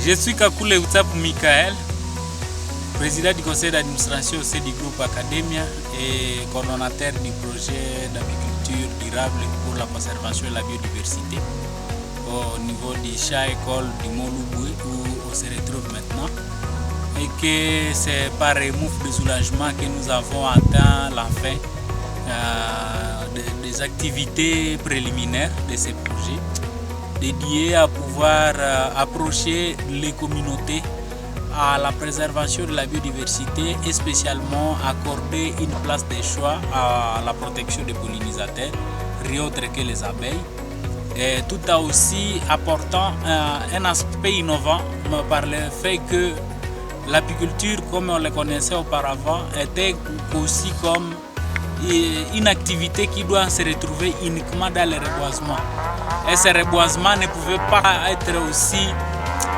Je suis Kakule Utsapu Michael, président du conseil d'administration au sein du groupe Academia et coordonnateur du projet d'agriculture durable pour la conservation et la biodiversité au niveau du champ-école du Mont-Louboui où on se retrouve maintenant. Et que c'est par un mouvement de soulagement que nous avons atteint la fin des activités préliminaires de ces projets, dédiés à pouvoir approcher les communautés à la préservation de la biodiversité et spécialement accorder une place de choix à la protection des pollinisateurs, rien autre que les abeilles, et tout en aussi apportant un aspect innovant par le fait que l'apiculture, comme on le connaissait auparavant, était aussi comme une activité qui doit se retrouver uniquement dans le reboisement. Et ce reboisement ne pouvait pas être aussi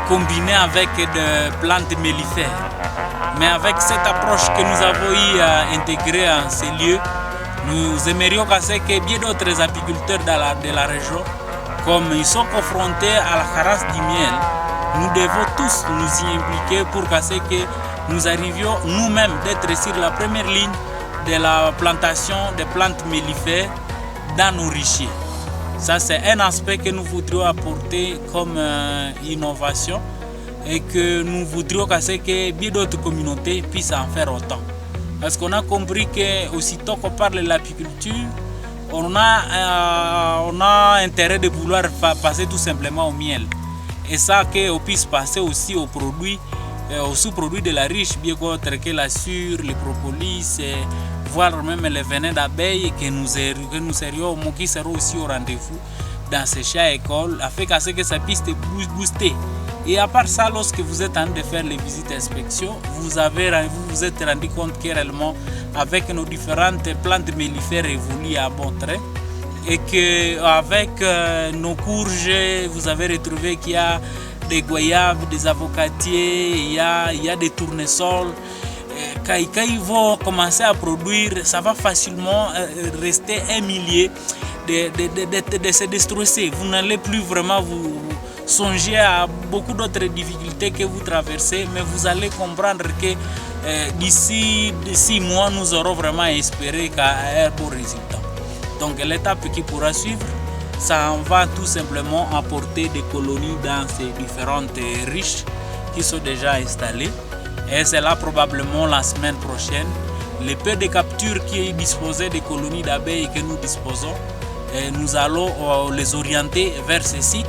combiné avec des plantes mellifères. Mais avec cette approche que nous avons eu à intégrer en ces lieux, nous aimerions que bien d'autres apiculteurs de la région, comme ils sont confrontés à la carasse du miel, nous devons tous nous y impliquer pour que nous arrivions nous-mêmes d'être sur la première ligne de la plantation des plantes mellifères dans nos richiers. Ça, c'est un aspect que nous voudrions apporter comme innovation et que nous voudrions que bien d'autres communautés puissent en faire autant. Parce qu'on a compris qu'aussitôt qu'on parle de l'apiculture, on a intérêt de vouloir passer tout simplement au miel. Et ça, qu'on puisse passer aussi aux produits, aux sous-produits de la riche, bien d'autres que la sûre, les propolis, voire même les venins d'abeilles qui seront aussi au rendez-vous dans ces champs-écoles, afin que ça puisse booster. Et à part ça, lorsque vous êtes en train de faire les visites d'inspection, vous vous êtes rendu compte que réellement, avec nos différentes plantes mellifères évoluent à bon trait, et qu'avec nos courges, vous avez retrouvé qu'il y a des goyaves, des avocatiers, il y a des tournesols. Quand ils vont commencer à produire, ça va facilement rester un millier de se déstresser. Vous n'allez plus vraiment vous songer à beaucoup d'autres difficultés que vous traversez, mais vous allez comprendre que d'ici 6 mois, nous aurons vraiment espéré un bon résultat. Donc l'étape qui pourra suivre, ça va tout simplement apporter des colonies dans ces différentes riches qui sont déjà installées. Et c'est là probablement la semaine prochaine, le peu de captures qui est disposé des colonies d'abeilles que nous disposons, nous allons les orienter vers ces sites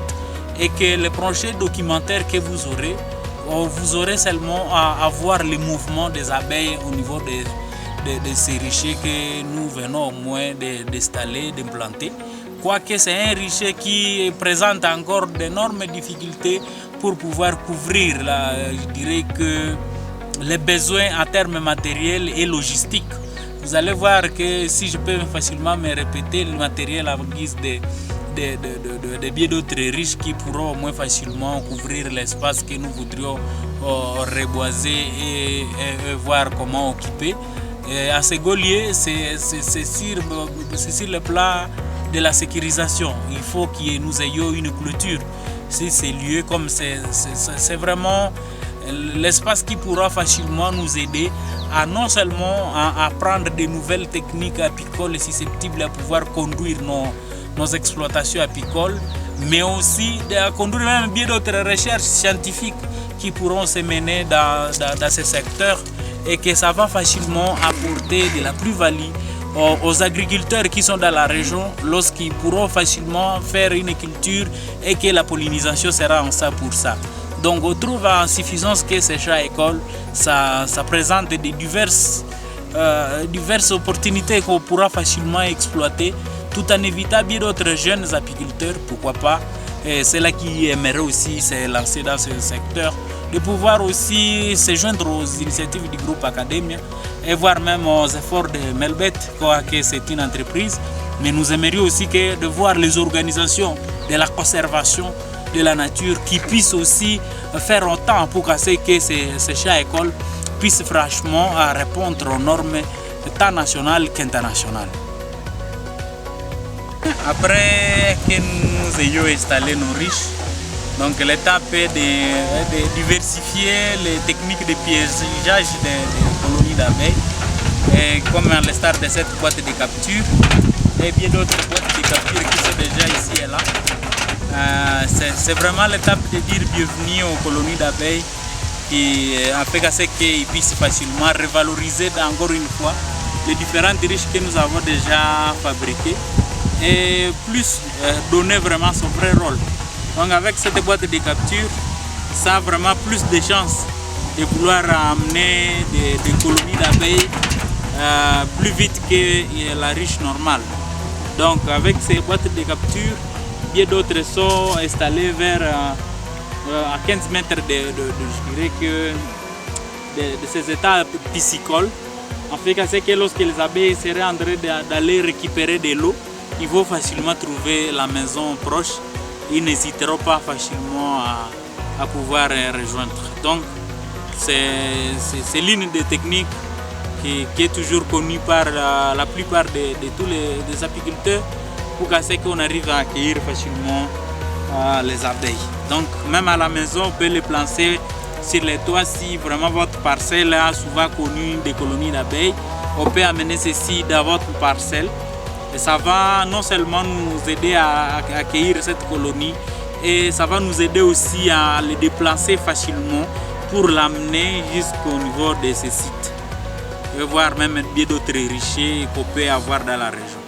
et que les prochains documentaires que vous aurez seulement à voir le mouvement des abeilles au niveau de ces richiers que nous venons au moins d'installer, d'implanter. Quoique c'est un richier qui présente encore d'énormes difficultés pour pouvoir couvrir, je dirais que les besoins en termes matériels et logistiques. Vous allez voir que si je peux facilement me répéter, le matériel à guise de bien d'autres riches qui pourront au moins facilement couvrir l'espace que nous voudrions reboiser et voir comment occuper. Et à ce gaulier, c'est sur le plan de la sécurisation. Il faut que nous ayons une clôture. Si ces lieux, comme c'est vraiment l'espace qui pourra facilement nous aider à non seulement à apprendre de nouvelles techniques apicoles susceptibles à pouvoir conduire nos exploitations apicoles, mais aussi à conduire même bien d'autres recherches scientifiques qui pourront se mener dans ce secteur et que ça va facilement apporter de la plus-value aux agriculteurs qui sont dans la région lorsqu'ils pourront facilement faire une culture et que la pollinisation sera en ça pour ça. Donc on trouve en suffisance que ces champs-écoles, ça présente des diverses opportunités qu'on pourra facilement exploiter tout en évitant bien d'autres jeunes apiculteurs, pourquoi pas. Et c'est là qui aimerait aussi se lancer dans ce secteur, de pouvoir aussi se joindre aux initiatives du groupe Academia et voir même aux efforts de Melbet, que c'est une entreprise. Mais nous aimerions aussi de voir les organisations de la conservation de la nature qui puissent aussi faire autant pour que ces champs-écoles puissent franchement répondre aux normes tant nationales qu'internationales. Après que nous ayons installé nos riches, Donc l'étape est de diversifier les techniques de piégeage des colonies d'abeilles, comme à l'instar de cette boîte de capture et bien d'autres boîtes de capture qui sont déjà ici et là. C'est vraiment l'étape de dire bienvenue aux colonies d'abeilles qui a fait ce qu'ils puissent facilement revaloriser encore une fois les différentes riches que nous avons déjà fabriquées et plus donner vraiment son vrai rôle. Donc avec cette boîte de capture, ça a vraiment plus de chances de vouloir amener des colonies d'abeilles plus vite que la riche normale. Donc avec ces boîtes de capture, bien d'autres sont installés vers à 15 mètres je dirais que de ces états piscicoles. En fait, c'est que lorsque les abeilles seraient en train d'aller récupérer de l'eau, ils vont facilement trouver la maison proche. Ils n'hésiteront pas facilement à pouvoir rejoindre. Donc, c'est l'une des techniques qui est toujours connue par la plupart de tous les apiculteurs pour qu'on arrive à accueillir facilement les abeilles. Donc, même à la maison, on peut les placer sur les toits si vraiment votre parcelle a souvent connu des colonies d'abeilles. On peut amener ceci dans votre parcelle. Et ça va non seulement nous aider à accueillir cette colonie, et ça va nous aider aussi à les déplacer facilement pour l'amener jusqu'au niveau de ces sites. Et voir même bien d'autres richesses qu'on peut avoir dans la région.